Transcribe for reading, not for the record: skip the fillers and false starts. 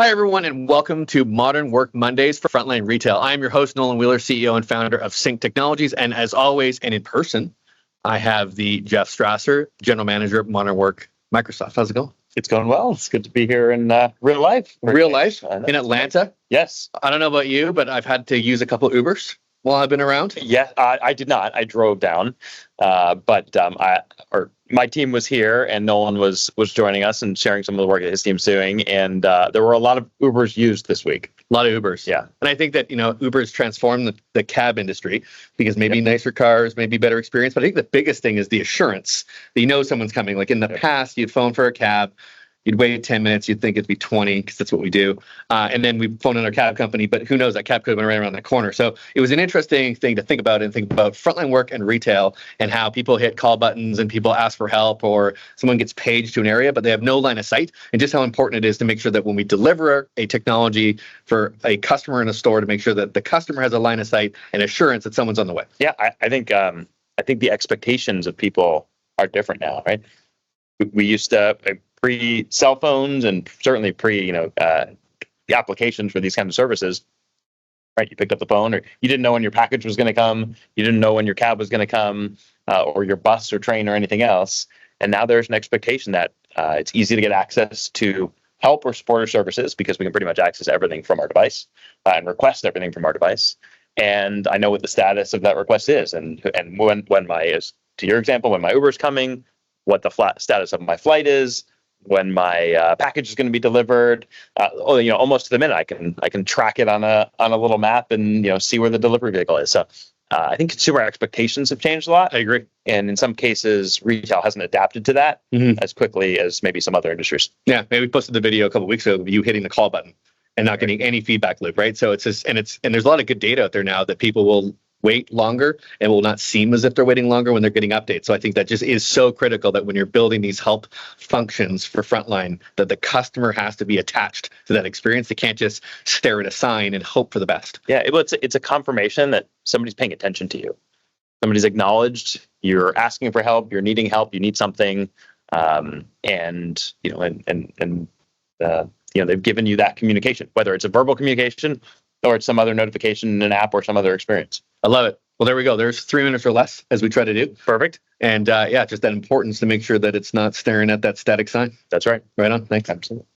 Hi, everyone, and welcome to Modern Work Mondays for Frontline Retail. I'm your host, Nolan Wheeler, CEO and founder of Sync Technologies. And as always, and in person, I have the Jeff Strasser, General Manager of Modern Work Microsoft. How's it going? It's going well. It's good to be here in real life. Real life in Atlanta? Yes. I don't know about you, but I've had to use a couple Ubers while I've been around. Yeah, I did not. I drove down, but my team was here, and Nolan was joining us and sharing some of the work that his team's doing. And there were a lot of Ubers used this week. A lot of Ubers. Yeah. And I think that, Uber's transformed the cab industry because maybe nicer cars, maybe better experience. But I think the biggest thing is the assurance that you know someone's coming. Like in the past, you'd phone for a cab. You'd wait 10 minutes. You'd think it'd be 20 because that's what we do. And then we phone in our cab company, but who knows, that cab could have been right around the corner. So it was an interesting thing to think about frontline work and retail and how people hit call buttons and people ask for help or someone gets paged to an area, but they have no line of sight, and just how important it is to make sure that when we deliver a technology for a customer in a store, to make sure that the customer has a line of sight and assurance that someone's on the way. Yeah, I think the expectations of people are different now, right? We used to pre-cell phones and certainly the applications for these kinds of services, right? You picked up the phone, or you didn't know when your package was going to come, you didn't know when your cab was going to come, or your bus or train or anything else. And now there's an expectation that it's easy to get access to help or support or services because we can pretty much access everything from our device and request everything from our device. And I know what the status of that request is, and when to your example, when my Uber's coming, what the status of my flight is, when my package is going to be delivered, almost to the minute. I can track it on a little map and see where the delivery vehicle is. So I think consumer expectations have changed a lot. I agree. And in some cases, retail hasn't adapted to that as quickly as maybe some other industries. Yeah, maybe we posted the video a couple of weeks ago of you hitting the call button and not getting any feedback loop, right? So it's just and there's a lot of good data out there now that people will wait longer and will not seem as if they're waiting longer when they're getting updates. So I think that just is so critical that when you're building these help functions for frontline, that the customer has to be attached to that experience. They can't just stare at a sign and hope for the best. Yeah, it's a confirmation that somebody's paying attention to you. Somebody's acknowledged you're asking for help, you're needing help, you need something, and they've given you that communication, whether it's a verbal communication or it's some other notification in an app or some other experience. I love it. Well, there we go. There's 3 minutes or less as we try to do. Perfect. And just that importance to make sure that it's not staring at that static sign. That's right. Right on. Thanks. Absolutely.